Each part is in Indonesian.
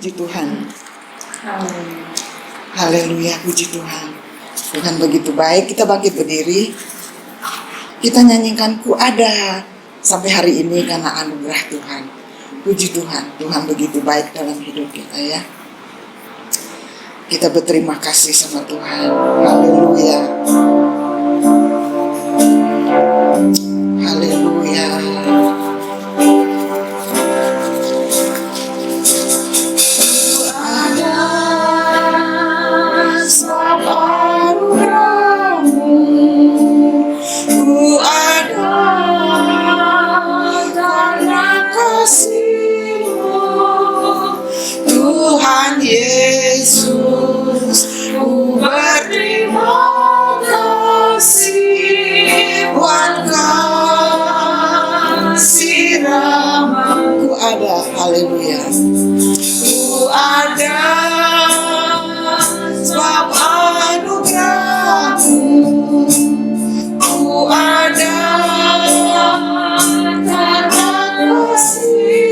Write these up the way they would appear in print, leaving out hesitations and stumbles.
puji Tuhan. Haleluya, puji Tuhan. Tuhan begitu baik. Kita bangkit berdiri. Kita nyanyikan Ku Ada sampai hari ini karena anugerah Tuhan. Puji Tuhan, Tuhan begitu baik dalam hidup kita ya. Kita berterima kasih sama Tuhan. Haleluya. Haleluya. Haleluya. Ku ada sebab anugerah-Mu. Ku ada karena kasih-Mu.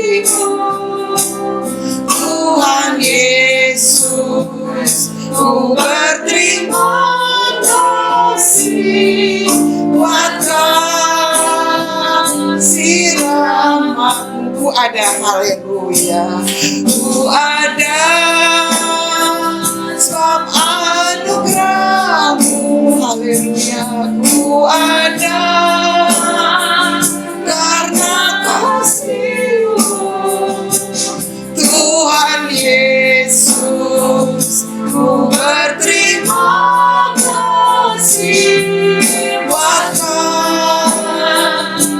Tuhan Yesus, ku berterima kasih buat kasih rahmat-Mu. Ku ada, haleluya. Ku ada sebab anugerah-Mu, haleluya. Ku ada karena kasih-Mu. Tuhan Yesus, ku berterima kasih buat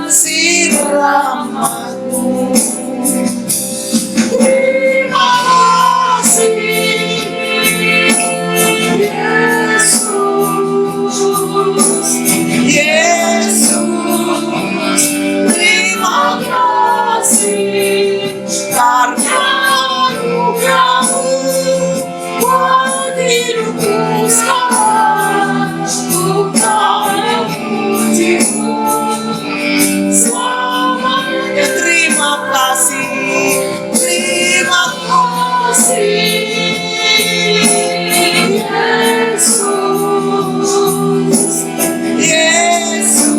kasih rahmat-Mu. Terima kasih Yesus, Yesus, terima kasih karena anugerah-Mu buat hidupku sekarang. Bukan puji-Mu selamanya. Terima kasih, terima kasih Yesus, Yesus,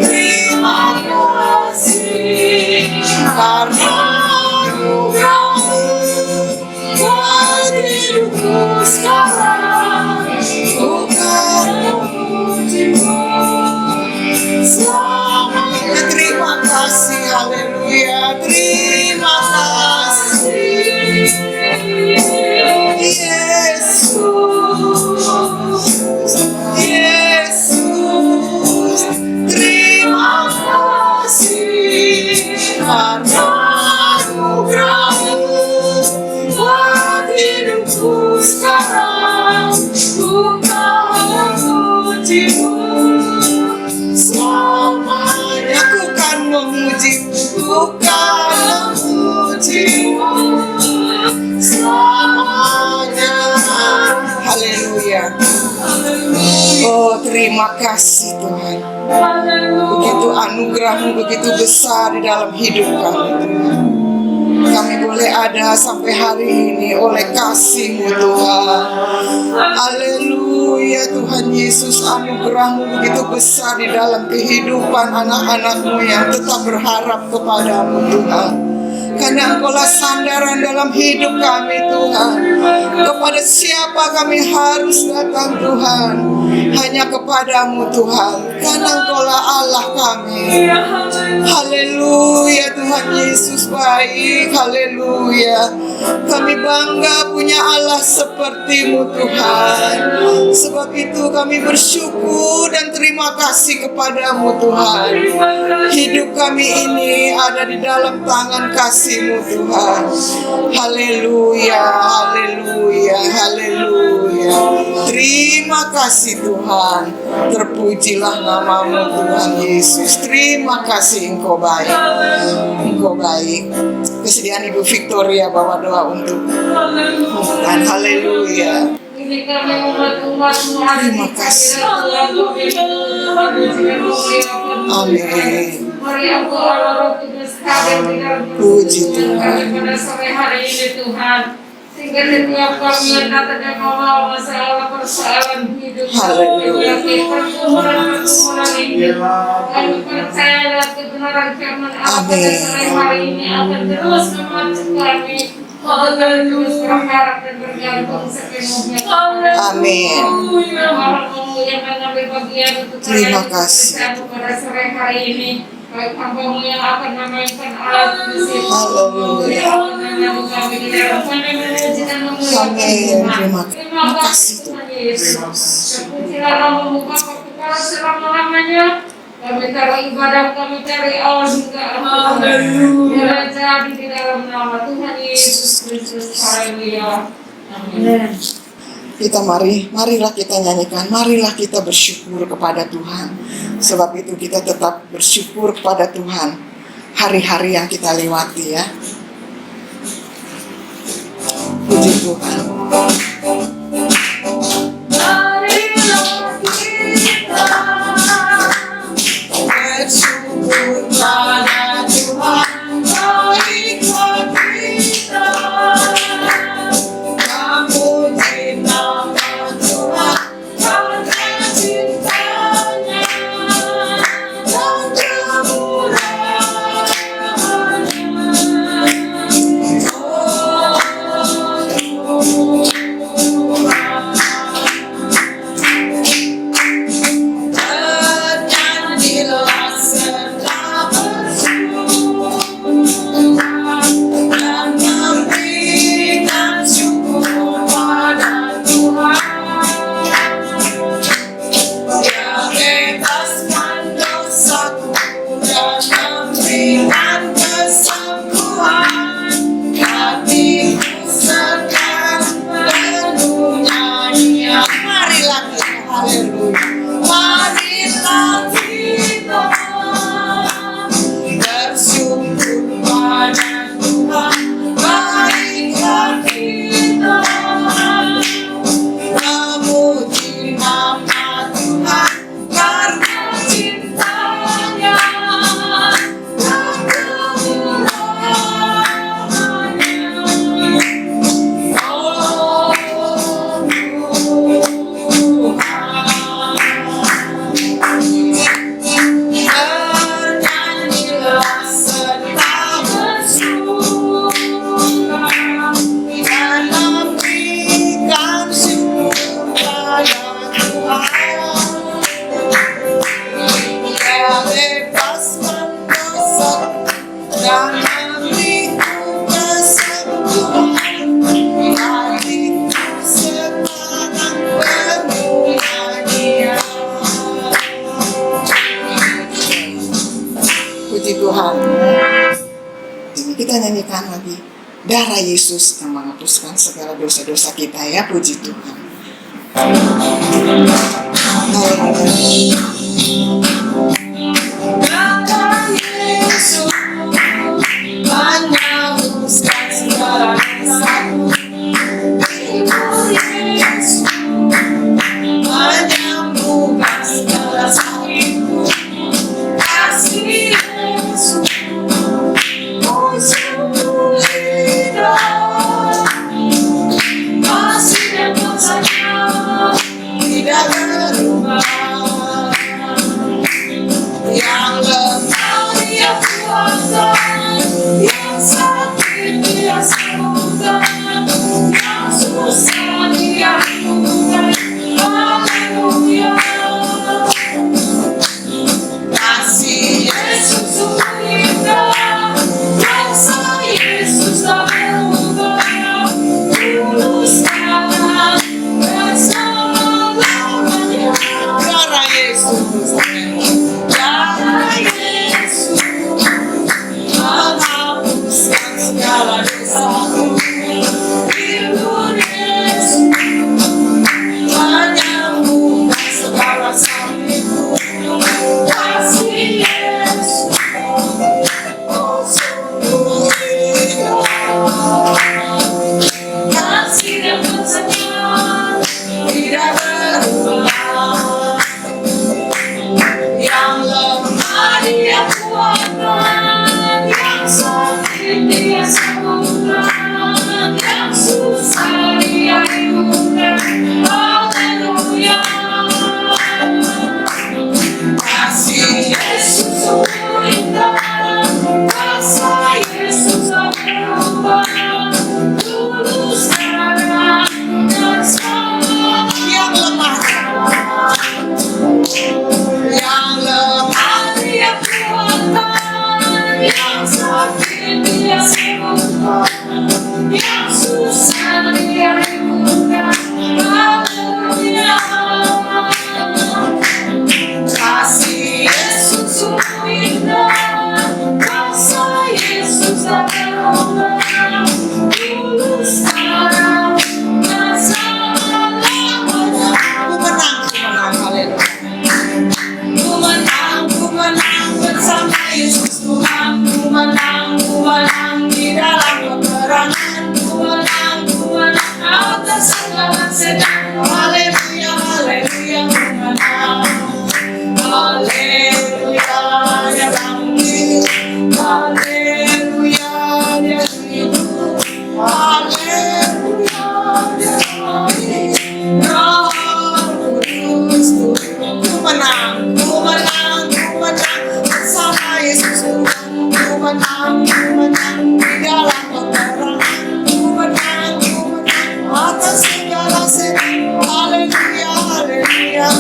terima kasih karena anugerah-Mu buat hidupku sekarang. Bukan puji-Mu selamanya. Terima kasih, haleluya. Terima kasih Yesus, Yesus, terima kasih karena anugerah-Mu buat hidupku sekarang. Bukan puji-Mu selamanya. Aku kan memuji-Mu, bukan memuji-Mu selamanya. Haleluya. Oh, terima kasih Tuhan. Begitu anugerah-Mu begitu besar di dalam hidup kami Tuhan. Kami boleh ada sampai hari ini oleh kasih-Mu Tuhan. Haleluya Tuhan Yesus, anugerah-Mu begitu besar di dalam kehidupan anak-anak-Mu yang tetap berharap kepadamu Tuhan. Karena Engkau-lah sandaran dalam hidup kami Tuhan. Kepada siapa kami harus datang Tuhan? Hanya kepadamu Tuhan. Karena Engkau-lah Allah kami. Haleluya Tuhan Yesus baik. Haleluya. Kami bangga punya Allah seperti-Mu Tuhan. Sebab itu kami bersyukur dan terima kasih kepadamu Tuhan. Hidup kami ini ada di dalam tangan kasih-Mu Tuhan. Haleluya, haleluya, haleluya. Terima kasih Tuhan. Terpujilah nama-Mu Tuhan Yesus. Terima kasih Engkau baik. Engkau baik. Kesediaan Ibu Victoria bawa doa untuk dan haleluya. Terima kasih. Amin. Mari aku Allah Roh Kudus hadir di dalam Puji Tuhan. kami pada sore hari ini Tuhan. Sehingga setiap kami yang datang dan membawa persoalan hidup, penyakit, pergumulan ini, kami percaya dan kebenaran firman Allah pada sore hari ini akan terus memacu kami. Terus berharap dan bergantung sepenuhnya. Amin. Yang mengambil bagian untuk Terima kasih pada sore hari ini. Baik hambamu yang akan memainkan alat musik. Haleluya. Kami di dalam kami memuji dan memuliakan Amin. Tuhan. Terima kasih Tuhan Yesus. Terpujilah namamu Bapa kekal selama-lamanya. Kami taruh ibadah kami cari Allah hingga akhir. Biarlah jadi di dalam nama Tuhan Yesus Kristus. Haleluya. Amin. Marilah kita nyanyikan, marilah kita bersyukur kepada Tuhan. Sebab itu kita tetap bersyukur kepada Tuhan hari-hari yang kita lewati ya. Puji Tuhan. Marilah kita bersyukur pada Tuhan, baiklah kita. Tuhan. Jadi kita nyanyikan lagi darah Yesus yang menghapuskan segala dosa-dosa kita ya, puji Tuhan. Darah Yesus menghapuskan segala dosaku. Yesus menyembuhkan segala sakitku. Kasih Yesus sungguh indah. Kasih dan kuasa-Nya tidak berubah.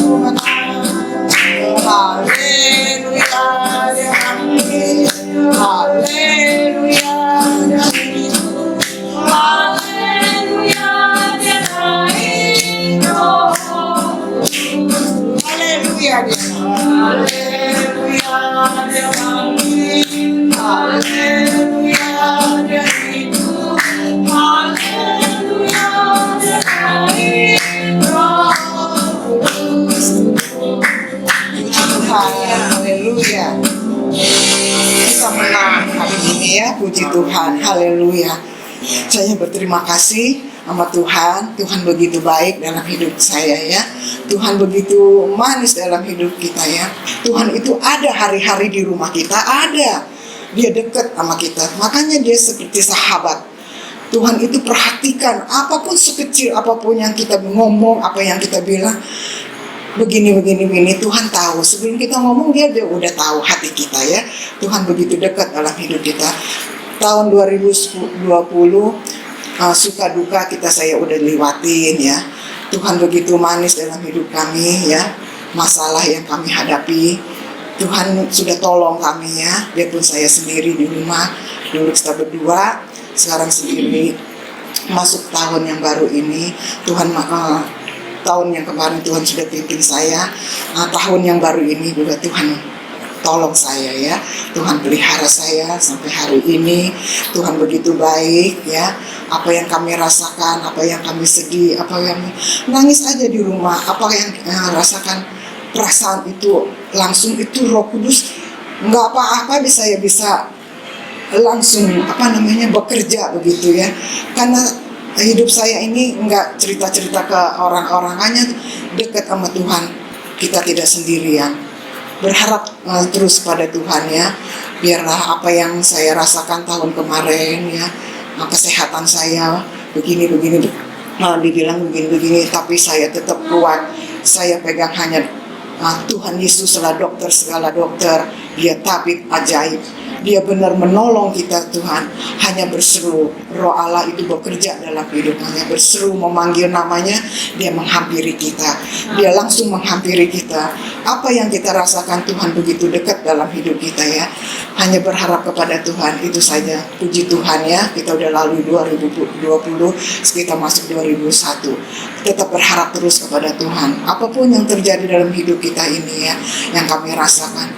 Tuhan. Haleluya, dia hidup. Haleluya, dia hidup. Haleluya, dia hidup. Haleluya, dia. Haleluya, dia hidup. Haleluya, dia hidup. Haleluya, dia hidup. Tuhan, haleluya. Kita menang hari ini ya, puji Tuhan, haleluya. Saya berterima kasih sama Tuhan. Tuhan begitu baik dalam hidup saya ya. Tuhan begitu manis dalam hidup kita ya. Tuhan itu ada hari-hari di rumah kita, ada. Dia dekat sama kita, makanya dia seperti sahabat. Tuhan itu perhatikan apapun sekecil apapun yang kita ngomong, apa yang kita bilang. Begini, Tuhan tahu. Sebelum kita ngomong, dia udah tahu hati kita ya. Tuhan begitu dekat dalam hidup kita. Tahun 2020, suka duka saya udah lewatin ya. Tuhan begitu manis dalam hidup kami ya. Masalah yang kami hadapi, Tuhan sudah tolong kami ya. Biarpun saya sendiri di rumah, dulu kita berdua, sekarang sendiri. Masuk tahun yang baru ini, Tuhan tahun yang kemarin Tuhan sudah pimpin saya. Tahun yang baru ini juga Tuhan tolong saya ya. Tuhan pelihara saya sampai hari ini. Tuhan begitu baik ya. Apa yang kami rasakan, apa yang kami sedih, apa yang nangis aja di rumah, apa yang rasakan perasaan itu langsung itu Roh Kudus nggak apa-apa saya bisa langsung bekerja begitu ya. Karena hidup saya ini enggak cerita-cerita ke orang-orang, hanya dekat sama Tuhan. Kita tidak sendirian. Berharap terus pada Tuhan ya. Biarlah apa yang saya rasakan tahun kemarin ya, kesehatan saya begini, dibilang begini, tapi saya tetap kuat. Saya pegang hanya Tuhan Yesus adalah dokter segala dokter. Dia tabib ajaib. Dia benar menolong kita Tuhan. Hanya berseru, Roh Allah itu bekerja dalam kehidupannya. Berseru memanggil namanya, dia menghampiri kita. Dia langsung menghampiri kita. Apa yang kita rasakan Tuhan begitu dekat dalam hidup kita ya. Hanya berharap kepada Tuhan, itu saja. Puji Tuhan ya, kita udah lalui 2020, kita masuk 2001. Tetap berharap terus kepada Tuhan. Apapun yang terjadi dalam hidup kita ini ya, yang kami rasakan.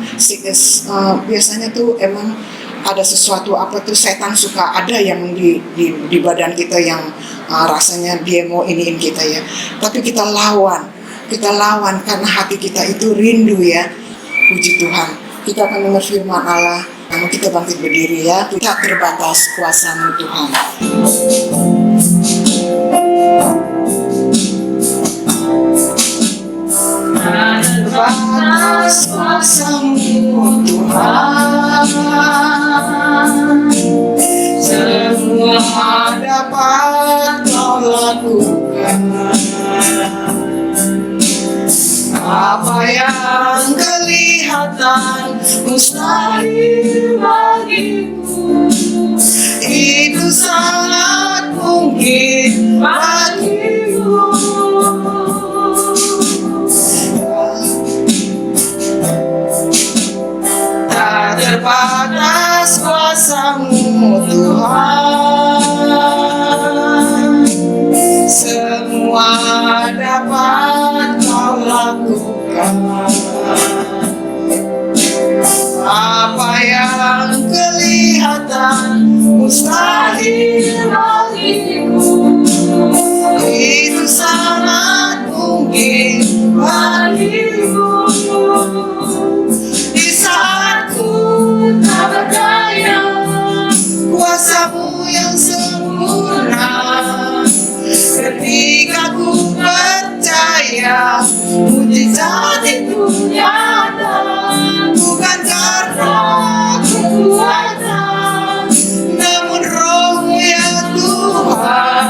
Biasanya tuh emang ada sesuatu setan suka ada yang di badan kita yang rasanya dia mau iniin kita ya. Tapi kita lawan karena hati kita itu rindu ya. Puji Tuhan. Kita akan dengar firman Allah. Namun kita bangkit berdiri ya. Tak terbatas kuasa-Mu Tuhan. Terbatas kuasa-Mu Tuhan. Semua dapat Kau lakukan. Apa yang kelihatan mustahil bagimu, itu sangat mungkin bagimu. Tak terbatas kuasa-Mu Tuhan. Semua dapat Kau lakukan. Apa yang kelihatan mustahil bagimu, itu sangat mungkin bagimu. Di saat ku tak berdaya, kuasa-Mu yang sempurna. Ketika ku percaya, mujizat itu nyata. Bukan karena kekuatan, namun Roh-Mu ya Tuhan.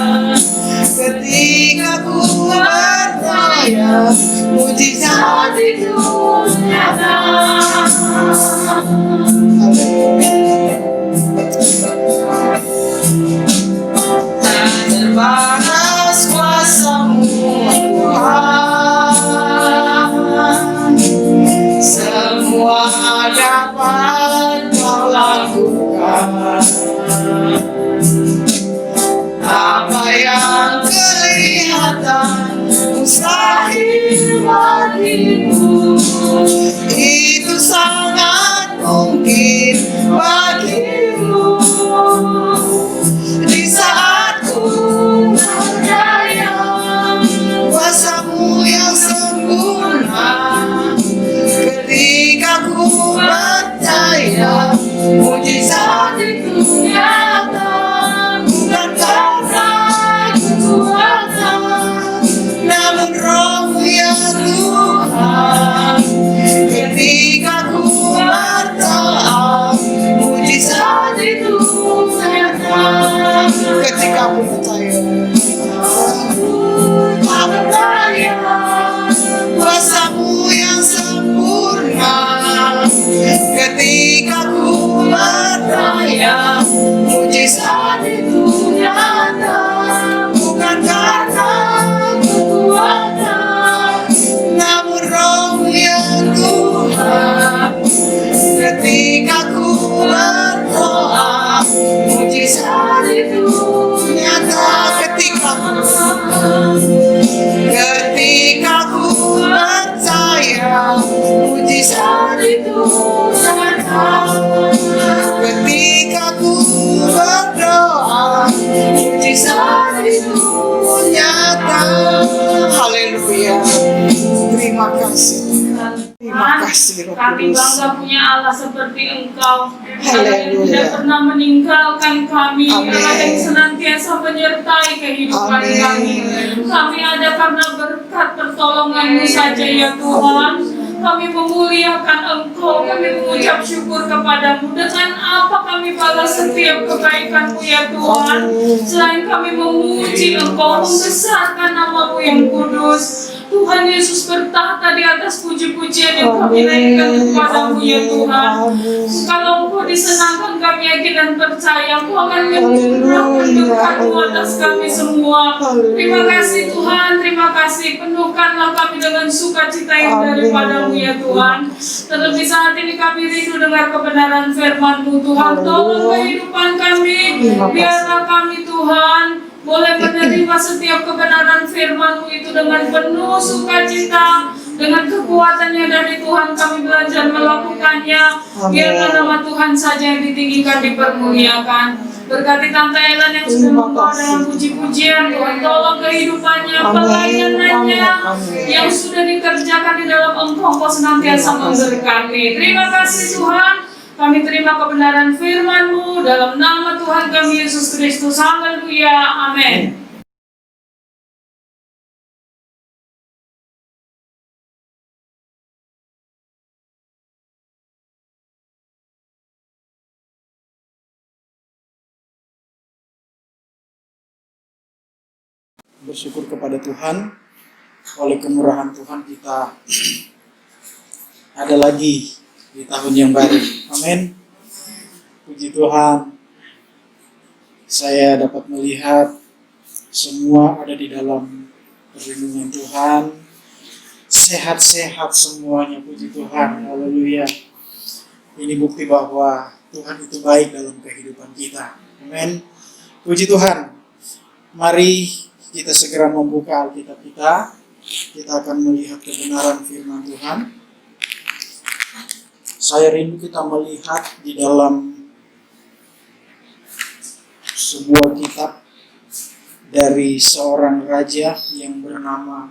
Ketika ku percaya, mujizat itu nyata. Tak terbatas kuasa-Mu Tuhan. mustahil bagimu. Itu sangat mungkin bagimu. Di saat ku percaya kuasa-Mu yang sempurna, ketika ku percaya mujizat itu nyata, bukan karena kekuatan, namun Roh-Mu ya Tuhan. Ketika ku berdoa, mujizat itu nyata. Ketika ku percaya, kuasa-Mu yang sempurna. Ketika ku percaya, mujizat itu nyata, bukan karena kekuatan, namun Roh-Mu ya Tuhan. Ketika ku berdoa, mujizat itu nyata. Ketika ku percaya, mujizat itu nyata. Ketika ku berdoa, mujizat itu nyata. Haleluya. Terima kasih. Terima kasih Roh Kami Kudus. bangga punya Allah seperti Engkau. Haleluya. Yang tidak pernah meninggalkan kami. Amin. Allah yang senantiasa menyertai kehidupan Amin. kami. Kami ada karena berkat pertolongan-Mu saja ya Tuhan. Kami memuliakan Engkau, kami mengucap syukur kepadamu. Dengan apa kami balas setiap kebaikan-Mu ya Tuhan. Selain kami memuji Engkau, membesarkan nama-Mu yang kudus. Tuhan Yesus bertahta di atas puji-pujian yang kami naikkan kepadamu ya Tuhan. Kalau Engkau disenangkan, kami yakin dan percaya Engkau akan mencurahkan berkat-Mu atas kami semua. Terima kasih Tuhan, terima kasih. Penuhkanlah kami dengan sukacita yang daripada-Mu ya Tuhan. Terlebih saat ini kami rindu dengar kebenaran firman-Mu Tuhan. Tolong kehidupan kami, biarlah kami Tuhan boleh menerima setiap kebenaran firman-Mu itu dengan penuh sukacita, dengan kekuatan yang dari Tuhan kami belajar melakukannya. Biarlah nama Tuhan saja yang ditinggikan, dipermuliakan. Berkati Tante Ellen yang sudah membawa dalam puji-pujian, Tuhan tolong kehidupannya, pelayanannya yang sudah dikerjakan di dalam Engkau senantiasa memberkati. Terima kasih Tuhan. Kami terima kebenaran firman-Mu dalam nama Tuhan kami Yesus Kristus. Haleluya. Amin. Bersyukur kepada Tuhan, oleh kemurahan Tuhan kita ada lagi di tahun yang baru. Amin. Puji Tuhan, saya dapat melihat semua ada di dalam perlindungan Tuhan, sehat-sehat semuanya. Puji Tuhan, haleluya. Ini bukti bahwa Tuhan itu baik dalam kehidupan kita. Amin. Puji Tuhan. Mari kita segera membuka Alkitab kita. Kita akan melihat kebenaran firman Tuhan. Saya rindu kita melihat di dalam sebuah kitab dari seorang raja yang bernama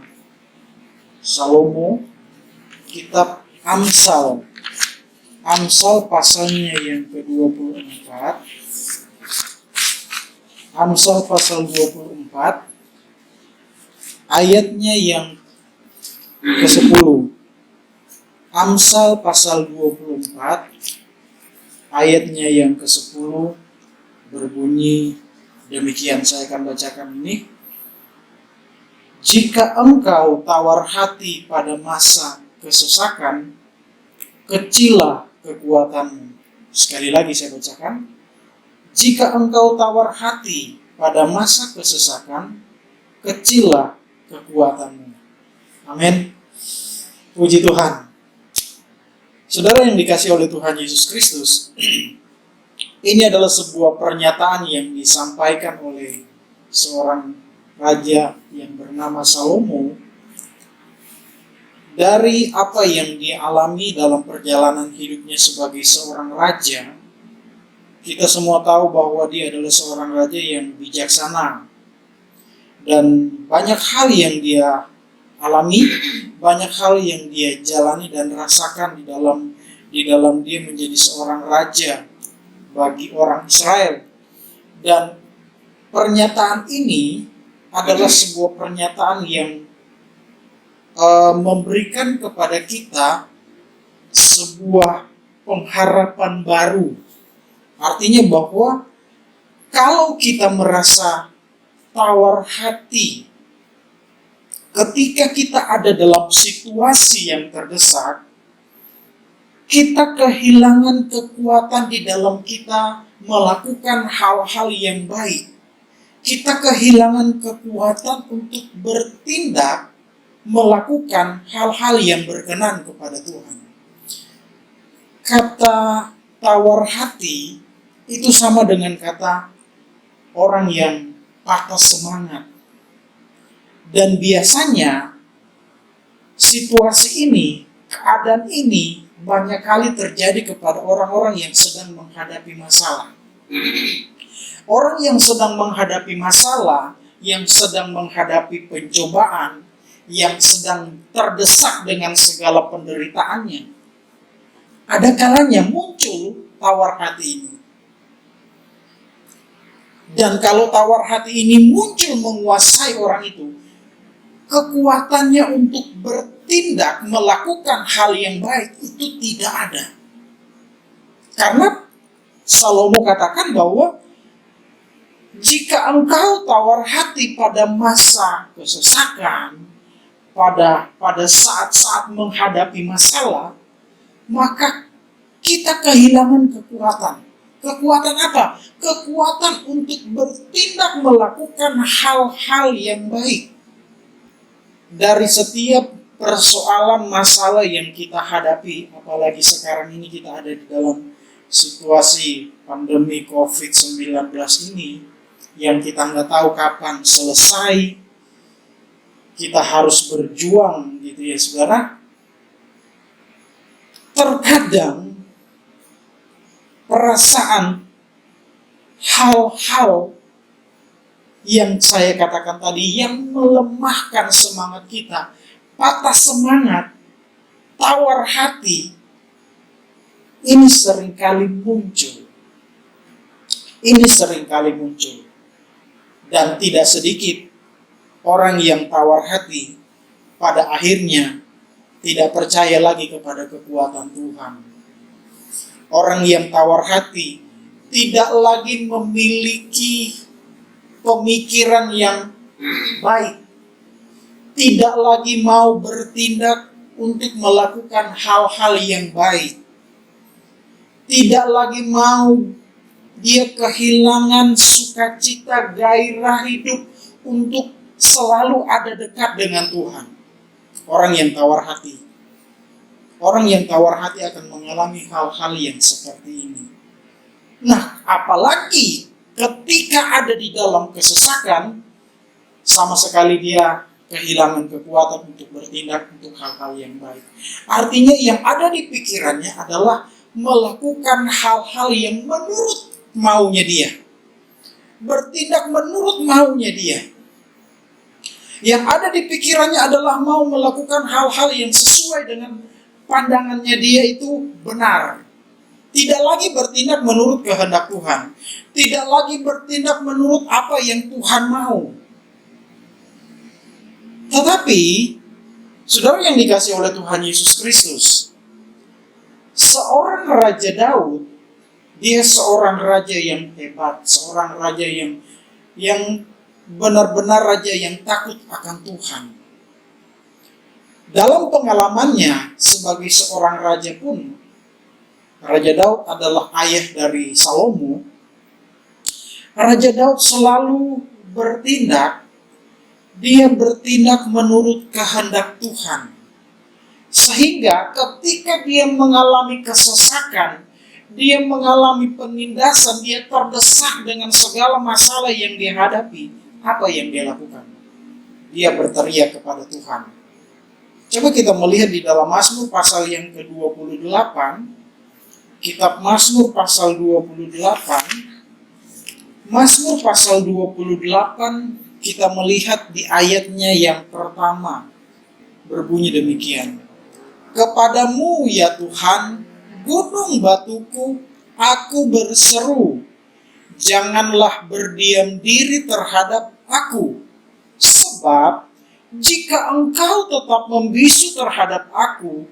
Salomo, kitab Amsal. Amsal pasalnya yang ke-24. Amsal pasal 24 ayatnya yang ke-10. Amsal pasal 24 ayatnya yang ke-10 berbunyi demikian. Saya akan bacakan ini. Jika engkau tawar hati pada masa kesesakan, kecillah kekuatanmu. Sekali lagi saya bacakan. Jika engkau tawar hati pada masa kesesakan, kecillah kekuatanmu. Amin. Puji Tuhan. Saudara yang dikasihi oleh Tuhan Yesus Kristus, ini adalah sebuah pernyataan yang disampaikan oleh seorang raja yang bernama Salomo, dari apa yang dia alami dalam perjalanan hidupnya sebagai seorang raja, kita semua tahu bahwa dia adalah seorang raja yang bijaksana. Dan banyak hal yang dia alami, banyak hal yang dia jalani dan rasakan di dalam dia menjadi seorang raja bagi orang Israel. Dan pernyataan ini adalah sebuah pernyataan yang memberikan kepada kita sebuah pengharapan baru. Artinya bahwa kalau kita merasa tawar hati ketika kita ada dalam situasi yang terdesak, kita kehilangan kekuatan di dalam kita melakukan hal-hal yang baik. Kita kehilangan kekuatan untuk bertindak melakukan hal-hal yang berkenan kepada Tuhan. Kata tawar hati itu sama dengan kata orang yang patah semangat. Dan biasanya situasi ini, keadaan ini banyak kali terjadi kepada orang-orang yang sedang menghadapi masalah. Orang yang sedang menghadapi masalah, yang sedang menghadapi pencobaan, yang sedang terdesak dengan segala penderitaannya, ada kalanya muncul tawar hati ini. Dan kalau tawar hati ini muncul menguasai orang itu, kekuatannya untuk bertindak melakukan hal yang baik itu tidak ada. Karena Salomo katakan bahwa jika engkau tawar hati pada masa kesesakan, pada saat-saat menghadapi masalah, maka kita kehilangan kekuatan. Kekuatan apa? Kekuatan untuk bertindak melakukan hal-hal yang baik. Dari setiap persoalan masalah yang kita hadapi, apalagi sekarang ini kita ada di dalam situasi pandemi COVID-19 ini, yang kita nggak tahu kapan selesai, kita harus berjuang gitu ya saudara. Terkadang perasaan hal-hal yang saya katakan tadi yang melemahkan semangat kita, patah semangat, tawar hati, ini seringkali muncul. Dan tidak sedikit orang yang tawar hati pada akhirnya tidak percaya lagi kepada kekuatan Tuhan. Orang yang tawar hati tidak lagi memiliki pemikiran yang baik, tidak lagi mau bertindak untuk melakukan hal-hal yang baik, tidak lagi mau, dia kehilangan sukacita, gairah hidup untuk selalu ada dekat dengan Tuhan. Orang yang tawar hati akan mengalami hal-hal yang seperti ini. Nah, apalagi ketika ada di dalam kesesakan, sama sekali dia kehilangan kekuatan untuk bertindak untuk hal-hal yang baik. Artinya yang ada di pikirannya adalah melakukan hal-hal yang menurut maunya dia. Bertindak menurut maunya dia. Yang ada di pikirannya adalah mau melakukan hal-hal yang sesuai dengan pandangannya dia itu benar. Tidak lagi bertindak menurut kehendak Tuhan. Tidak lagi bertindak menurut apa yang Tuhan mau. Tetapi, saudara yang dikasihi oleh Tuhan Yesus Kristus, seorang Raja Daud, dia seorang raja yang hebat, seorang raja yang benar-benar raja yang takut akan Tuhan. Dalam pengalamannya sebagai seorang raja pun, Raja Daud adalah ayah dari Salomo. Raja Daud selalu bertindak, dia bertindak menurut kehendak Tuhan. Sehingga ketika dia mengalami kesesakan, dia mengalami penindasan, dia terdesak dengan segala masalah yang dia hadapi. apa yang dia lakukan? Dia berteriak kepada Tuhan. Coba kita melihat di dalam Mazmur pasal yang ke-28, kitab Mazmur pasal 28, Mazmur pasal 28, kita melihat di ayatnya yang pertama, berbunyi demikian. Kepadamu ya Tuhan, gunung batuku, aku berseru, janganlah berdiam diri terhadap aku. Sebab jika engkau tetap membisu terhadap aku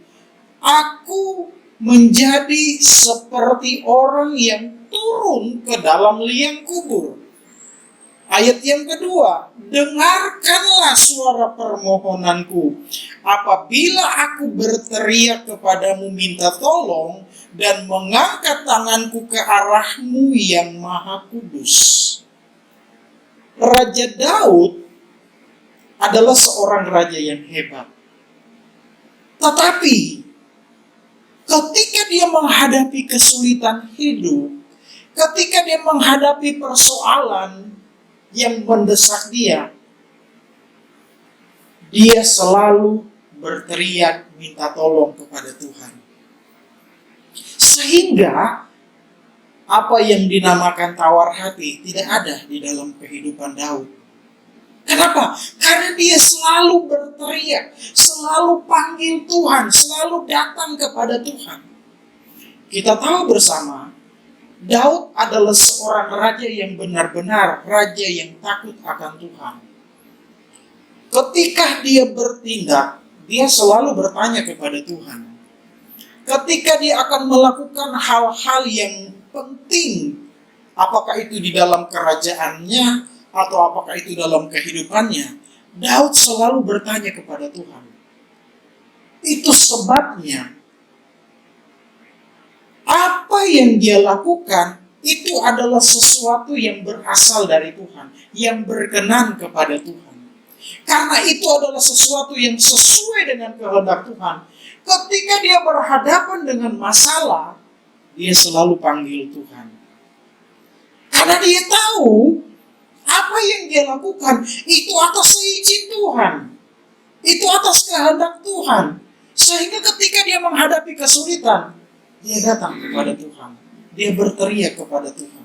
menjadi seperti orang yang turun ke dalam liang kubur. Ayat yang kedua, dengarkanlah suara permohonanku. Apabila aku berteriak kepadamu minta tolong dan mengangkat tanganku ke arahmu yang maha kudus. Raja Daud adalah seorang raja yang hebat. Tetapi ketika dia menghadapi kesulitan hidup, ketika dia menghadapi persoalan yang mendesak dia selalu berteriak minta tolong kepada Tuhan. Sehingga apa yang dinamakan tawar hati tidak ada di dalam kehidupan Daud. Kenapa? Karena dia selalu berteriak, selalu panggil Tuhan, selalu datang kepada Tuhan. Kita tahu bersama, Daud adalah seorang raja yang benar-benar raja yang takut akan Tuhan. Ketika dia bertindak, dia selalu bertanya kepada Tuhan. Ketika dia akan melakukan hal-hal yang penting, apakah itu di dalam kerajaannya, atau apakah itu dalam kehidupannya, Daud selalu bertanya kepada Tuhan. Itu sebabnya apa yang dia lakukan itu adalah sesuatu yang berasal dari Tuhan, yang berkenan kepada Tuhan. Karena itu adalah sesuatu yang sesuai dengan kehendak Tuhan. Ketika dia berhadapan dengan masalah, dia selalu panggil Tuhan. Karena dia tahu apa yang dia lakukan itu atas izin Tuhan, itu atas kehendak Tuhan. Sehingga ketika dia menghadapi kesulitan, dia datang kepada Tuhan, dia berteriak kepada Tuhan.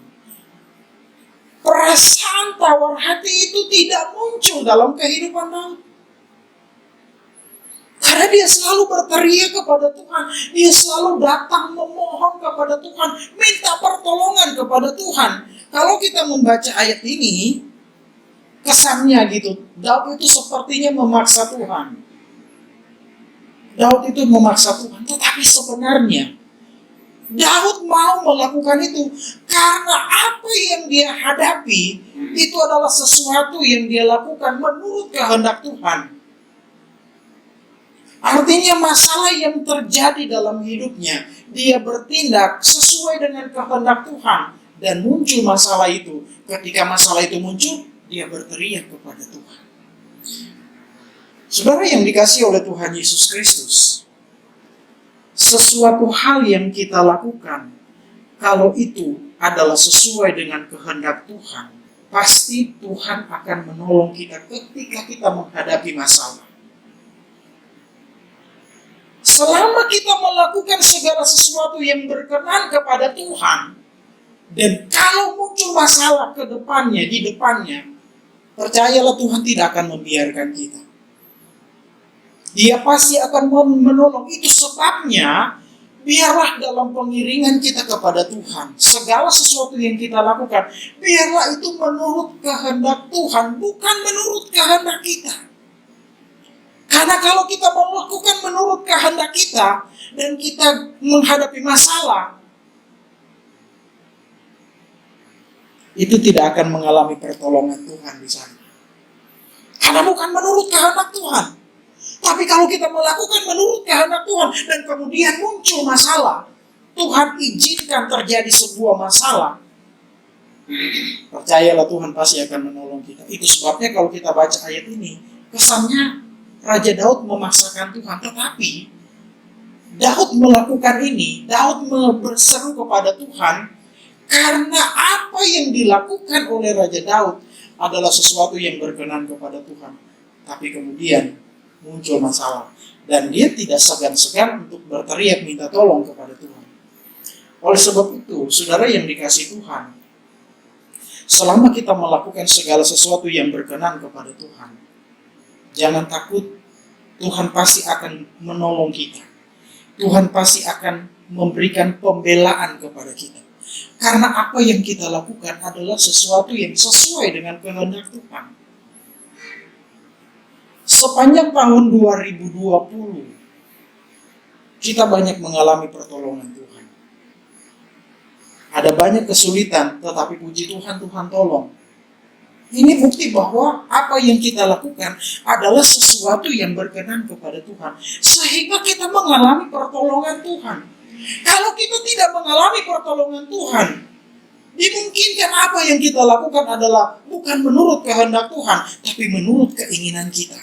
Perasaan tawar hati itu tidak muncul dalam kehidupan Daud. Karena dia selalu berteriak kepada Tuhan, dia selalu datang memohon kepada Tuhan, minta pertolongan kepada Tuhan. Kalau kita membaca ayat ini, kesannya gitu, Daud itu sepertinya memaksa Tuhan. Daud itu memaksa Tuhan, tetapi sebenarnya Daud mau melakukan itu karena apa yang dia hadapi itu adalah sesuatu yang dia lakukan menurut kehendak Tuhan. Artinya masalah yang terjadi dalam hidupnya, dia bertindak sesuai dengan kehendak Tuhan. Dan muncul masalah itu. Ketika masalah itu muncul, dia berteriak kepada Tuhan. Saudara yang dikasihi oleh Tuhan Yesus Kristus, sesuatu hal yang kita lakukan, kalau itu adalah sesuai dengan kehendak Tuhan, pasti Tuhan akan menolong kita ketika kita menghadapi masalah. Selama kita melakukan segala sesuatu yang berkenan kepada Tuhan, dan kalau muncul masalah di depannya, percayalah Tuhan tidak akan membiarkan kita. Dia pasti akan menolong. Itu sebabnya, biarlah dalam pengiringan kita kepada Tuhan, segala sesuatu yang kita lakukan, biarlah itu menurut kehendak Tuhan, bukan menurut kehendak kita. Karena kalau kita melakukan menurut kehendak kita, dan kita menghadapi masalah, itu tidak akan mengalami pertolongan Tuhan di sana. Karena bukan menurut kehendak Tuhan. Tapi kalau kita melakukan menurut kehendak Tuhan dan kemudian muncul masalah, Tuhan izinkan terjadi sebuah masalah, percayalah Tuhan pasti akan menolong kita. Itu sebabnya kalau kita baca ayat ini, kesannya Raja Daud memaksakan Tuhan. Tetapi Daud melakukan ini, Daud berseru kepada Tuhan, karena apa yang dilakukan oleh Raja Daud adalah sesuatu yang berkenan kepada Tuhan. Tapi kemudian muncul masalah. Dan dia tidak segan-segan untuk berteriak minta tolong kepada Tuhan. Oleh sebab itu, saudara yang dikasihi Tuhan, selama kita melakukan segala sesuatu yang berkenan kepada Tuhan, jangan takut, Tuhan pasti akan menolong kita. Tuhan pasti akan memberikan pembelaan kepada kita. Karena apa yang kita lakukan adalah sesuatu yang sesuai dengan kehendak Tuhan. Sepanjang tahun 2020, kita banyak mengalami pertolongan Tuhan. Ada banyak kesulitan, tetapi puji Tuhan, Tuhan tolong. Ini bukti bahwa apa yang kita lakukan adalah sesuatu yang berkenan kepada Tuhan. Sehingga kita mengalami pertolongan Tuhan. Kalau kita tidak mengalami pertolongan Tuhan, dimungkinkan apa yang kita lakukan adalah bukan menurut kehendak Tuhan, tapi menurut keinginan kita.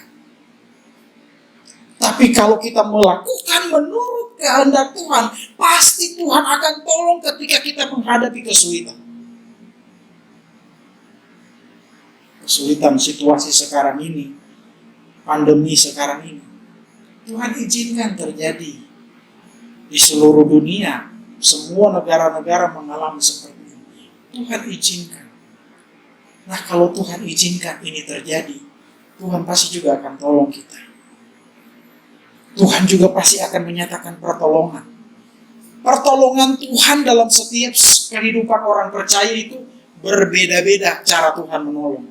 Tapi kalau kita melakukan menurut kehendak Tuhan, pasti Tuhan akan tolong ketika kita menghadapi kesulitan. Kesulitan situasi sekarang ini, pandemi sekarang ini, Tuhan izinkan terjadi di seluruh dunia. Semua negara-negara mengalami seperti ini. Tuhan izinkan. Nah, kalau Tuhan izinkan ini terjadi, Tuhan pasti juga akan tolong kita. Tuhan juga pasti akan menyatakan pertolongan. Pertolongan Tuhan dalam setiap kehidupan orang percaya itu berbeda-beda cara Tuhan menolong.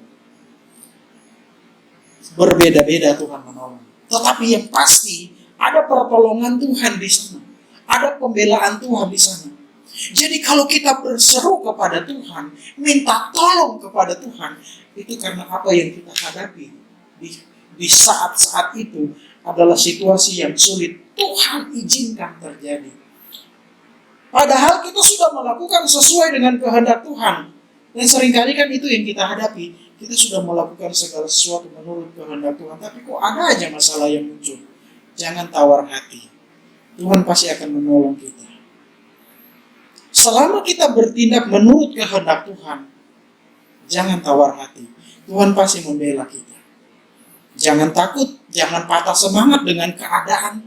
Berbeda-beda Tuhan menolong. Tetapi yang pasti ada pertolongan Tuhan di sana. Ada pembelaan Tuhan di sana. Jadi kalau kita berseru kepada Tuhan, minta tolong kepada Tuhan, itu karena apa yang kita hadapi di saat-saat itu adalah situasi yang sulit. Tuhan izinkan terjadi. Padahal kita sudah melakukan sesuai dengan kehendak Tuhan. Dan seringkali kan itu yang kita hadapi. Kita sudah melakukan segala sesuatu menurut kehendak Tuhan, tapi kok ada aja masalah yang muncul. Jangan tawar hati. Tuhan pasti akan menolong kita. Selama kita bertindak menurut kehendak Tuhan, jangan tawar hati. Tuhan pasti membela kita. Jangan takut, jangan patah semangat dengan keadaan.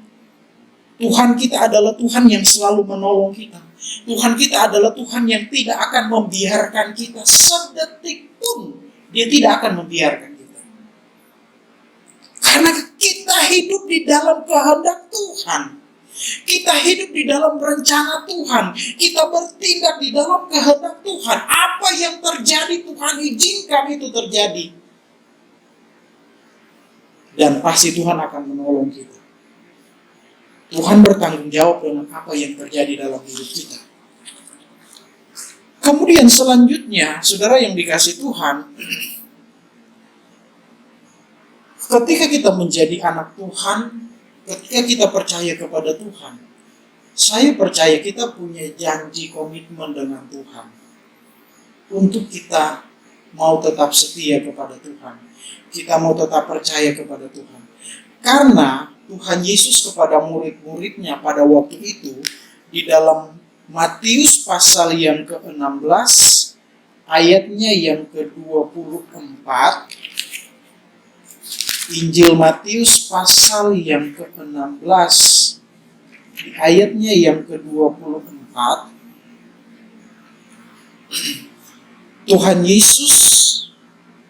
Tuhan kita adalah Tuhan yang selalu menolong kita. Tuhan kita adalah Tuhan yang tidak akan membiarkan kita sedetik pun. Dia tidak akan membiarkan kita. Karena kita hidup di dalam kehendak Tuhan. Kita hidup di dalam rencana Tuhan. Kita bertindak di dalam kehendak Tuhan. Apa yang terjadi Tuhan izinkan itu terjadi. Dan pasti Tuhan akan menolong kita. Tuhan bertanggung jawab dengan apa yang terjadi dalam hidup kita. Kemudian selanjutnya, saudara yang dikasihi Tuhan, ketika kita menjadi anak Tuhan, ketika kita percaya kepada Tuhan, saya percaya kita punya janji komitmen dengan Tuhan. Untuk kita mau tetap setia kepada Tuhan. Kita mau tetap percaya kepada Tuhan. Karena Tuhan Yesus kepada murid-muridnya pada waktu itu, di dalam Matius pasal yang ke-16, ayatnya yang ke-24, Injil Matius pasal yang ke-16, di ayatnya yang ke-24, Tuhan Yesus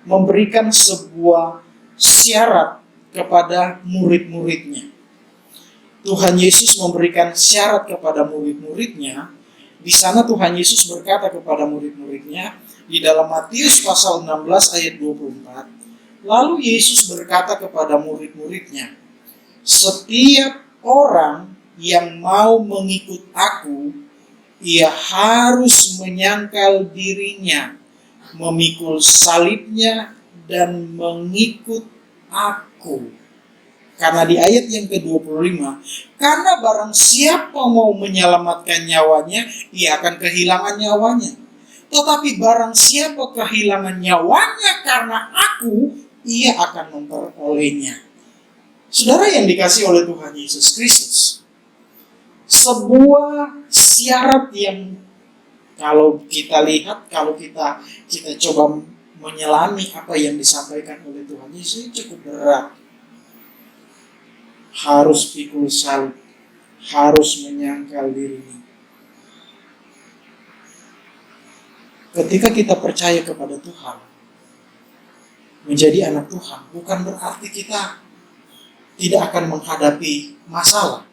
memberikan sebuah syarat kepada murid-muridnya. Tuhan Yesus memberikan syarat kepada murid-muridnya. Di sana Tuhan Yesus berkata kepada murid-muridnya di dalam Matius pasal 16 ayat 24. Lalu Yesus berkata kepada murid-muridnya, setiap orang yang mau mengikut aku, ia harus menyangkal dirinya, memikul salibnya dan mengikut aku. Karena di ayat yang ke-25, karena barang siapa mau menyelamatkan nyawanya, ia akan kehilangan nyawanya. Tetapi barang siapa kehilangan nyawanya karena aku, ia akan memperolehnya. Saudara yang dikasihi oleh Tuhan Yesus Kristus, sebuah syarat yang kalau kita lihat, kalau kita coba menyelami apa yang disampaikan oleh Tuhan Yesus cukup berat. Harus pikul salib, harus menyangkal diri. Ketika kita percaya kepada Tuhan, menjadi anak Tuhan, bukan berarti kita tidak akan menghadapi masalah.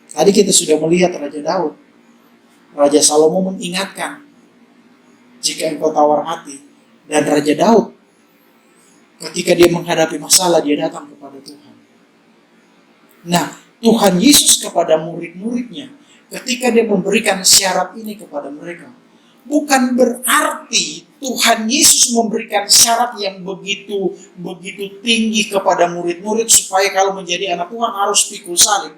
Tadi kita sudah melihat Raja Daud. Raja Salomo mengingatkan, jika engkau tawar hati. Dan Raja Daud, ketika dia menghadapi masalah, dia datang kepada Tuhan. Nah, Tuhan Yesus kepada murid-muridnya, ketika dia memberikan syarat ini kepada mereka, bukan berarti Tuhan Yesus memberikan syarat yang begitu tinggi kepada murid-murid supaya kalau menjadi anak Tuhan harus pikul salib.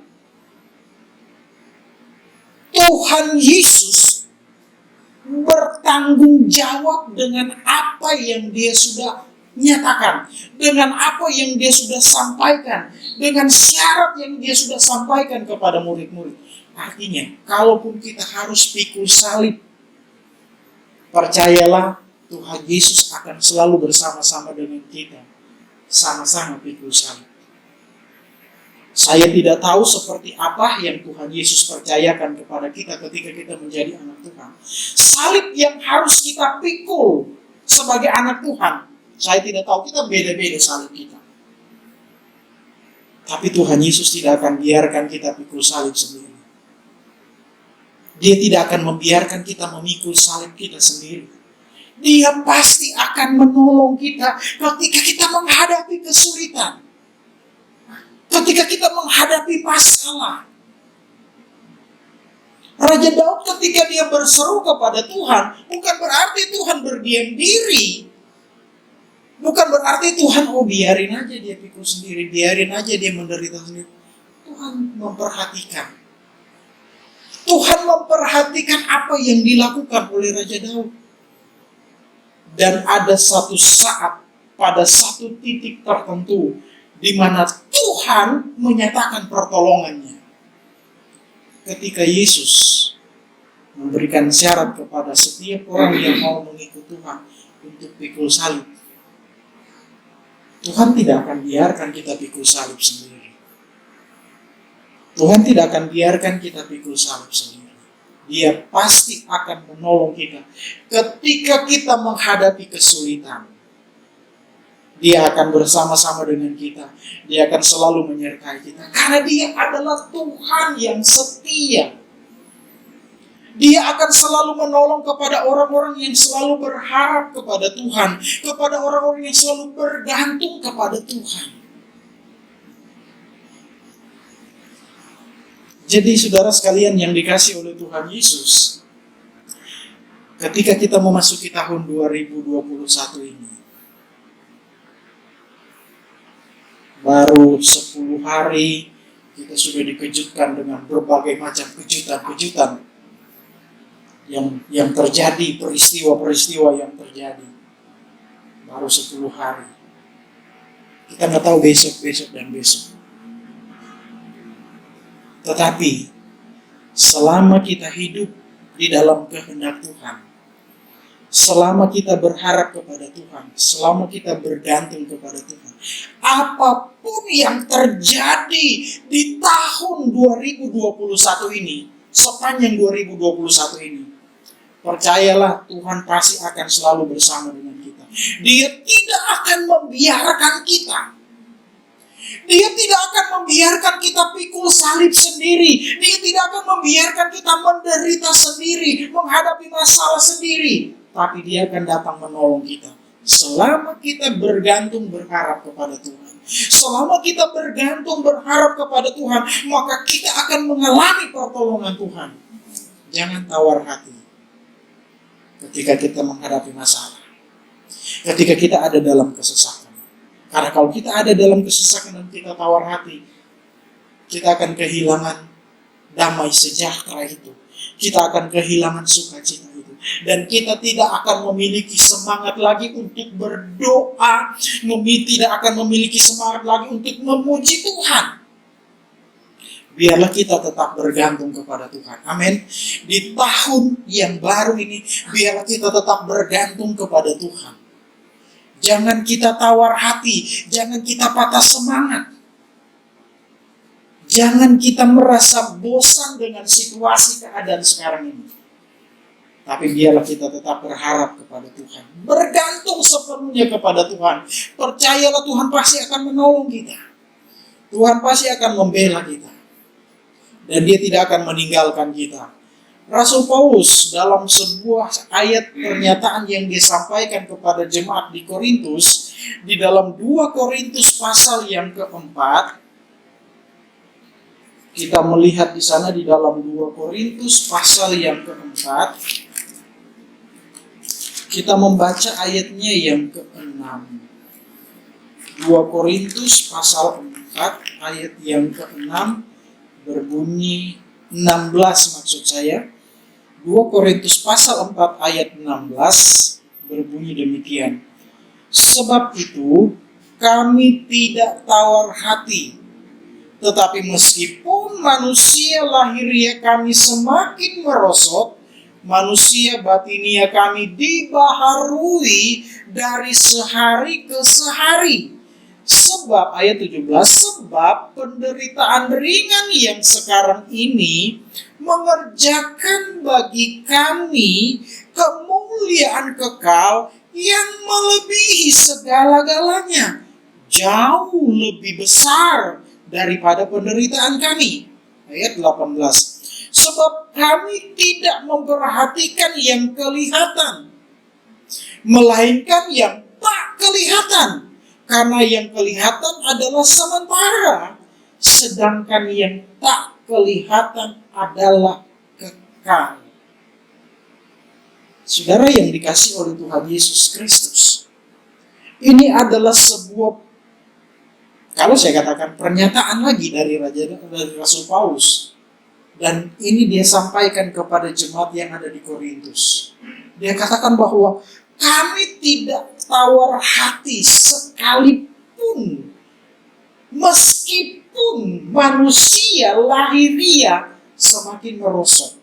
Tuhan Yesus bertanggung jawab dengan apa yang dia sudah nyatakan, dengan apa yang dia sudah sampaikan, dengan syarat yang dia sudah sampaikan kepada murid-murid. Artinya, kalaupun kita harus pikul salib, percayalah Tuhan Yesus akan selalu bersama-sama dengan kita, sama-sama pikul salib. Saya tidak tahu seperti apa yang Tuhan Yesus percayakan kepada kita ketika kita menjadi anak Tuhan. Salib yang harus kita pikul sebagai anak Tuhan, saya tidak tahu, kita beda-beda salib kita. Tapi Tuhan Yesus tidak akan biarkan kita pikul salib sendiri. Dia tidak akan membiarkan kita memikul salib kita sendiri. Dia pasti akan menolong kita ketika kita menghadapi kesulitan. Ketika kita menghadapi masalah. Raja Daud ketika dia berseru kepada Tuhan, bukan berarti Tuhan berdiam diri. Bukan berarti Tuhan, biarin aja dia pikul sendiri, biarin aja dia menderita sendiri. Tuhan memperhatikan. Tuhan memperhatikan apa yang dilakukan oleh Raja Daud. Dan ada satu saat, pada satu titik tertentu, di mana Tuhan menyatakan pertolongannya. Ketika Yesus memberikan syarat kepada setiap orang yang mau mengikut Tuhan untuk pikul salib. Tuhan tidak akan biarkan kita pikul salib sendiri. Tuhan tidak akan biarkan kita pikul salib sendiri. Dia pasti akan menolong kita ketika kita menghadapi kesulitan. Dia akan bersama-sama dengan kita. Dia akan selalu menyertai kita. Karena dia adalah Tuhan yang setia. Dia akan selalu menolong kepada orang-orang yang selalu berharap kepada Tuhan. Kepada orang-orang yang selalu bergantung kepada Tuhan. Jadi saudara sekalian yang dikasih oleh Tuhan Yesus, ketika kita memasuki tahun 2021 ini, baru 10 hari kita sudah dikejutkan dengan berbagai macam kejutan-kejutan yang terjadi, peristiwa-peristiwa yang terjadi. Baru 10 hari. Kita nggak tahu besok dan besok. Tetapi selama kita hidup di dalam kehendak Tuhan, selama kita berharap kepada Tuhan, selama kita bergantung kepada Tuhan, apapun yang terjadi di tahun 2021 ini, sepanjang 2021 ini, percayalah Tuhan pasti akan selalu bersama dengan kita. Dia tidak akan membiarkan kita. Dia tidak akan membiarkan kita pikul salib sendiri. Dia tidak akan membiarkan kita menderita sendiri, menghadapi masalah sendiri. Tapi dia akan datang menolong kita. Selama kita bergantung berharap kepada Tuhan. Selama kita bergantung berharap kepada Tuhan, maka kita akan mengalami pertolongan Tuhan. Jangan tawar hati ketika kita menghadapi masalah. Ketika kita ada dalam kesesakan. Karena kalau kita ada dalam kesesakan dan kita tawar hati, kita akan kehilangan damai sejahtera itu. Kita akan kehilangan sukacita itu. Dan kita tidak akan memiliki semangat lagi untuk berdoa. Tidak akan memiliki semangat lagi untuk memuji Tuhan. Biarlah kita tetap bergantung kepada Tuhan. Amin. Di tahun yang baru ini, biarlah kita tetap bergantung kepada Tuhan. Jangan kita tawar hati, jangan kita patah semangat. Jangan kita merasa bosan dengan situasi keadaan sekarang ini. Tapi biarlah kita tetap berharap kepada Tuhan. Bergantung sepenuhnya kepada Tuhan. Percayalah Tuhan pasti akan menolong kita. Tuhan pasti akan membela kita. Dan Dia tidak akan meninggalkan kita. Rasul Paulus dalam sebuah ayat pernyataan yang dia sampaikan kepada jemaat di Korintus, di dalam 2 Korintus pasal yang keempat, kita melihat di sana di dalam 2 Korintus pasal yang keempat, kita membaca ayatnya yang ke-6. 2 Korintus pasal 4 ayat yang ke-6 berbunyi 16 maksud saya. 2 Korintus pasal 4 ayat 16 berbunyi demikian. Sebab itu kami tidak tawar hati, tetapi meskipun manusia lahiriah kami semakin merosot, manusia batinia kami dibaharui dari sehari ke sehari. Sebab, ayat 17, sebab penderitaan ringan yang sekarang ini mengerjakan bagi kami kemuliaan kekal yang melebihi segala-galanya, jauh lebih besar daripada penderitaan kami. Ayat 18, sebab kami tidak memperhatikan yang kelihatan, melainkan yang tak kelihatan. Karena yang kelihatan adalah sementara, sedangkan yang tak kelihatan adalah kekal. Saudara yang dikasihi oleh Tuhan Yesus Kristus, ini adalah sebuah, kalau saya katakan, pernyataan lagi dari Rasul Paulus. Dan ini dia sampaikan kepada jemaat yang ada di Korintus. Dia katakan bahwa kami tidak tawar hati sekalipun, meskipun manusia lahiriah semakin merosot.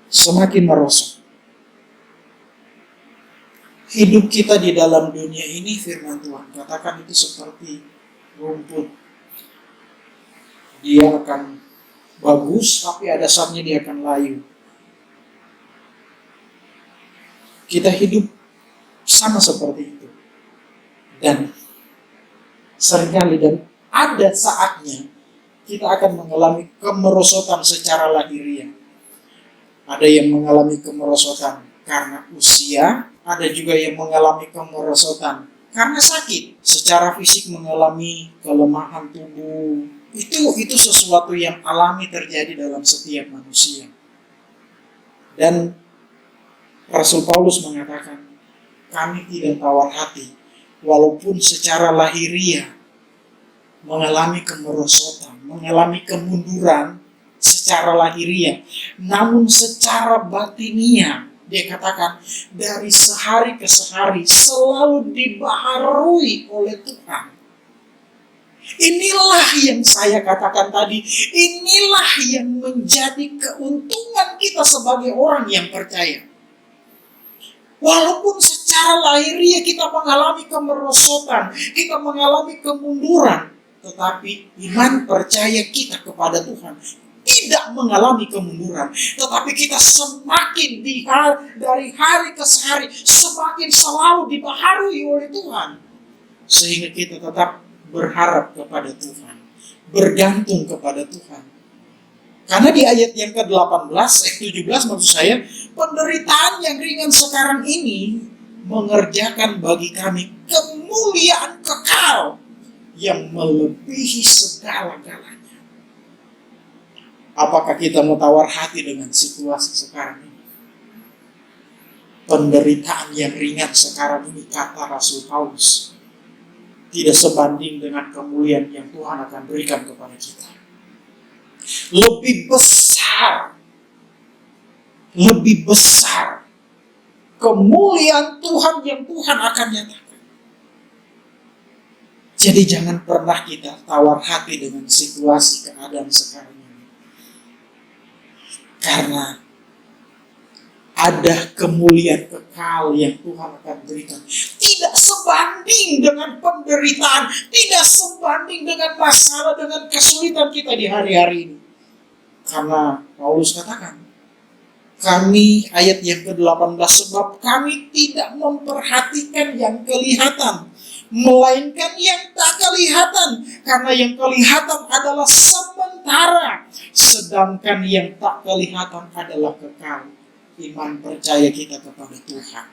Semakin merosot. Hidup kita di dalam dunia ini, firman Tuhan katakan itu seperti rumput. Dia akan bagus, tapi ada saatnya dia akan layu. Kita hidup sama seperti itu. Dan seringkali dan ada saatnya kita akan mengalami kemerosotan secara lahiriah. Ada yang mengalami kemerosotan karena usia, ada juga yang mengalami kemerosotan karena sakit. Secara fisik mengalami kelemahan tubuh. Itu sesuatu yang alami terjadi dalam setiap manusia. Dan Rasul Paulus mengatakan, kami tidak tawar hati, walaupun secara lahiriah mengalami kemerosotan, mengalami kemunduran secara lahiriah, namun secara batiniah, dia katakan, dari sehari ke sehari selalu dibaharui oleh Tuhan. Inilah yang saya katakan tadi, inilah yang menjadi keuntungan kita sebagai orang yang percaya. Walaupun secara lahiriah kita mengalami kemerosotan, kita mengalami kemunduran, tetapi iman percaya kita kepada Tuhan tidak mengalami kemunduran, tetapi kita semakin dari hari ke hari semakin selalu dibaharui oleh Tuhan, sehingga kita tetap berharap kepada Tuhan, bergantung kepada Tuhan. Karena di ayat yang ke-18, ayat 17 maksud saya, penderitaan yang ringan sekarang ini mengerjakan bagi kami kemuliaan kekal yang melebihi segala-galanya. Apakah kita mau tawar hati dengan situasi sekarang ini? Penderitaan yang ringan sekarang ini, kata Rasul Paulus, tidak sebanding dengan kemuliaan yang Tuhan akan berikan kepada kita. Lebih besar kemuliaan Tuhan yang Tuhan akan nyatakan. Jadi jangan pernah kita tawar hati dengan situasi keadaan sekarang ini. Karena ada kemuliaan kekal yang Tuhan akan berikan. Tidak sebanding dengan penderitaan, tidak sebanding dengan masalah, dengan kesulitan kita di hari-hari ini. Karena Paulus katakan, kami, ayat yang ke-18, sebab kami tidak memperhatikan yang kelihatan, melainkan yang tak kelihatan. Karena yang kelihatan adalah sementara, sedangkan yang tak kelihatan adalah kekal. Iman percaya kita kepada Tuhan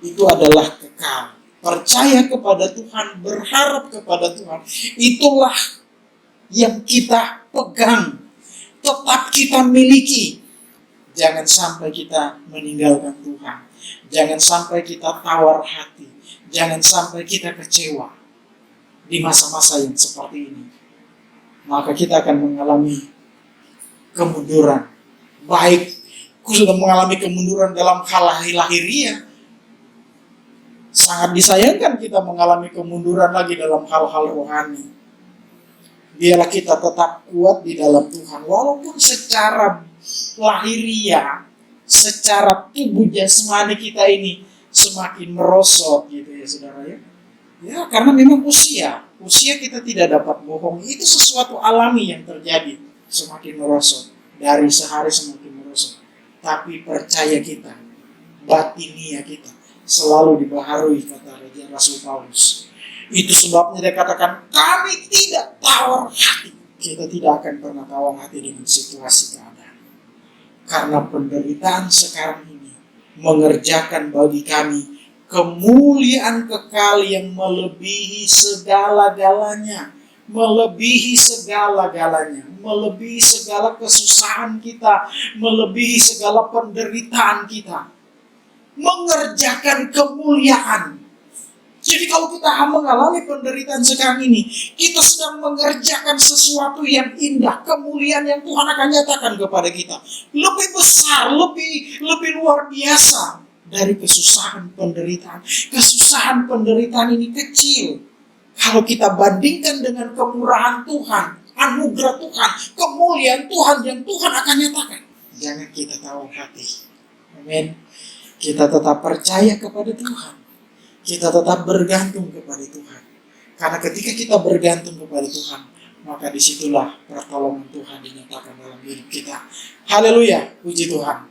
itu adalah kekal. Percaya kepada Tuhan, berharap kepada Tuhan, itulah yang kita pegang, tetap kita miliki. Jangan sampai kita meninggalkan Tuhan. Jangan sampai kita tawar hati. Jangan sampai kita kecewa di masa-masa yang seperti ini. Maka kita akan mengalami kemunduran. Baik sudah mengalami kemunduran dalam hal lahiriah, sangat disayangkan kita mengalami kemunduran lagi dalam hal-hal rohani. Biarlah kita tetap kuat di dalam Tuhan, walaupun secara lahiriah, secara tubuh jasmani kita ini semakin merosot gitu ya saudara ya. Ya karena memang usia kita tidak dapat bohong, itu sesuatu alami yang terjadi, semakin merosot, dari sehari semakin merosot. Tapi percaya kita, batinia kita selalu dibaharui, kata Raja Rasul Paulus. Itu sebabnya dia katakan, kami tidak tawar hati. Kita tidak akan pernah tawar hati dengan situasi keadaan. Karena penderitaan sekarang ini mengerjakan bagi kami kemuliaan kekal yang melebihi segala-galanya. Melebihi segala-galanya, melebihi segala kesusahan kita, melebihi segala penderitaan kita, mengerjakan kemuliaan. Jadi kalau kita mengalami penderitaan sekarang ini, kita sedang mengerjakan sesuatu yang indah, kemuliaan yang Tuhan akan nyatakan kepada kita, lebih besar, lebih luar biasa dari kesusahan penderitaan. Kesusahan penderitaan ini kecil kalau kita bandingkan dengan kemurahan Tuhan, anugerah Tuhan, kemuliaan Tuhan yang Tuhan akan nyatakan. Jangan kita tawar hati. Amin. Kita tetap percaya kepada Tuhan. Kita tetap bergantung kepada Tuhan. Karena ketika kita bergantung kepada Tuhan, maka disitulah pertolongan Tuhan dinyatakan dalam hidup kita. Haleluya, puji Tuhan.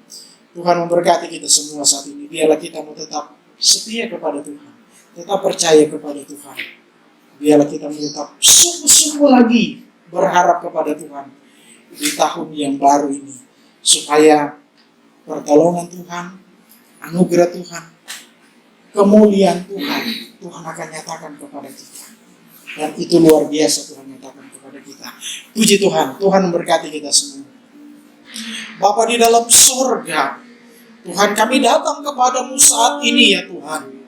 Tuhan memberkati kita semua saat ini. Biarlah kita mau tetap setia kepada Tuhan. Tetap percaya kepada Tuhan. Biarlah kita tetap sungguh-sungguh lagi berharap kepada Tuhan di tahun yang baru ini. Supaya pertolongan Tuhan, anugerah Tuhan, kemuliaan Tuhan, Tuhan akan nyatakan kepada kita. Dan itu luar biasa Tuhan nyatakan kepada kita. Puji Tuhan, Tuhan memberkati kita semua. Bapa di dalam surga, Tuhan kami datang kepadamu saat ini ya Tuhan.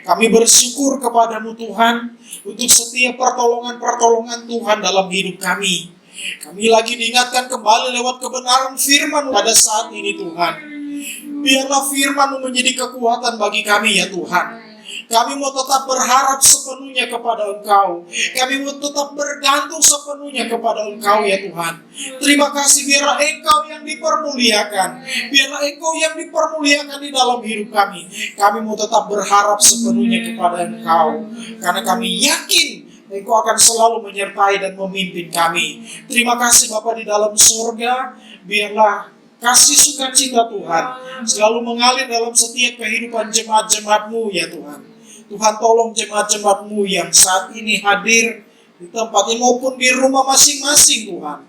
Kami bersyukur kepadamu Tuhan untuk setiap pertolongan-pertolongan Tuhan dalam hidup kami. Kami lagi diingatkan kembali lewat kebenaran firman pada saat ini Tuhan. Biarlah firman-Mu menjadi kekuatan bagi kami ya Tuhan. Kami mau tetap berharap sepenuhnya kepada Engkau. Kami mau tetap bergantung sepenuhnya kepada Engkau ya Tuhan. Terima kasih, biarlah Engkau yang dipermuliakan. Biarlah Engkau yang dipermuliakan di dalam hidup kami. Kami mau tetap berharap sepenuhnya kepada Engkau. Karena kami yakin Engkau akan selalu menyertai dan memimpin kami. Terima kasih Bapa di dalam surga. Biarlah kasih sukacita Tuhan selalu mengalir dalam setiap kehidupan jemaat-jemaat-Mu ya Tuhan. Tuhan tolong jemaat-jemaat-Mu yang saat ini hadir di tempat ini maupun di rumah masing-masing Tuhan.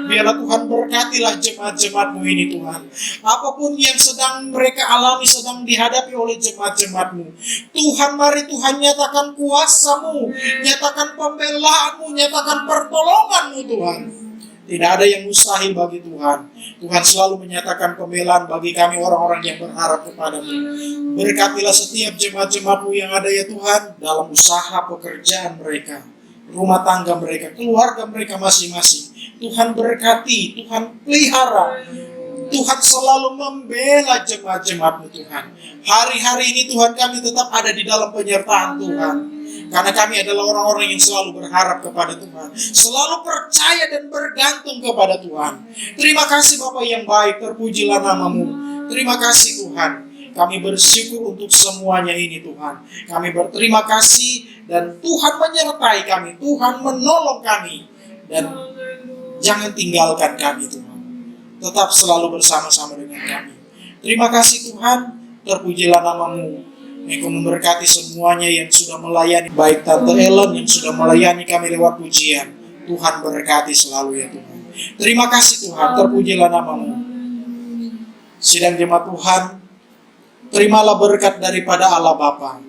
Biarlah Tuhan berkatilah jemaat-jemaat-Mu ini Tuhan. Apapun yang sedang mereka alami, sedang dihadapi oleh jemaat-jemaat-Mu, Tuhan mari Tuhan nyatakan kuasa-Mu, nyatakan pembelaan-Mu, nyatakan pertolongan-Mu Tuhan. Tidak ada yang mustahil bagi Tuhan. Tuhan selalu menyatakan pembelaan bagi kami orang-orang yang berharap kepada-Mu. Berkatilah setiap jemaat-jemaat-Mu yang ada ya Tuhan, dalam usaha pekerjaan mereka, rumah tangga mereka, keluarga mereka masing-masing. Tuhan berkati, Tuhan pelihara. Tuhan selalu membela jemaat-jemaat-Mu Tuhan. Hari-hari ini Tuhan kami tetap ada di dalam penyertaan Tuhan. Karena kami adalah orang-orang yang selalu berharap kepada Tuhan. Selalu percaya dan bergantung kepada Tuhan. Terima kasih Bapa yang baik, terpujilah nama-Mu. Terima kasih Tuhan. Kami bersyukur untuk semuanya ini Tuhan. Kami berterima kasih dan Tuhan menyertai kami. Tuhan menolong kami. Dan jangan tinggalkan kami Tuhan. Tetap selalu bersama-sama dengan kami. Terima kasih Tuhan. Terpujilah nama-Mu. Engkau memberkati semuanya yang sudah melayani. Baik Tante Ellen yang sudah melayani kami lewat pujian. Tuhan berkati selalu ya Tuhan. Terima kasih Tuhan. Terpujilah nama-Mu. Sidang jemaat Tuhan, terimalah berkat daripada Allah Bapa,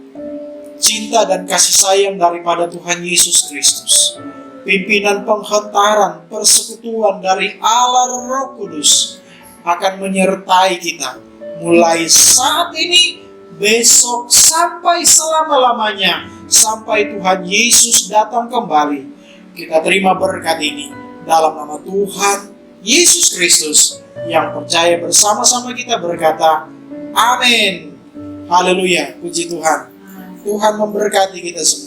cinta dan kasih sayang daripada Tuhan Yesus Kristus, pimpinan penghantaran persekutuan dari Allah Roh Kudus akan menyertai kita mulai saat ini, besok, sampai selama-lamanya, sampai Tuhan Yesus datang kembali. Kita terima berkat ini dalam nama Tuhan Yesus Kristus, yang percaya bersama-sama kita berkata, amin. Haleluya, puji Tuhan. Tuhan memberkati kita semua.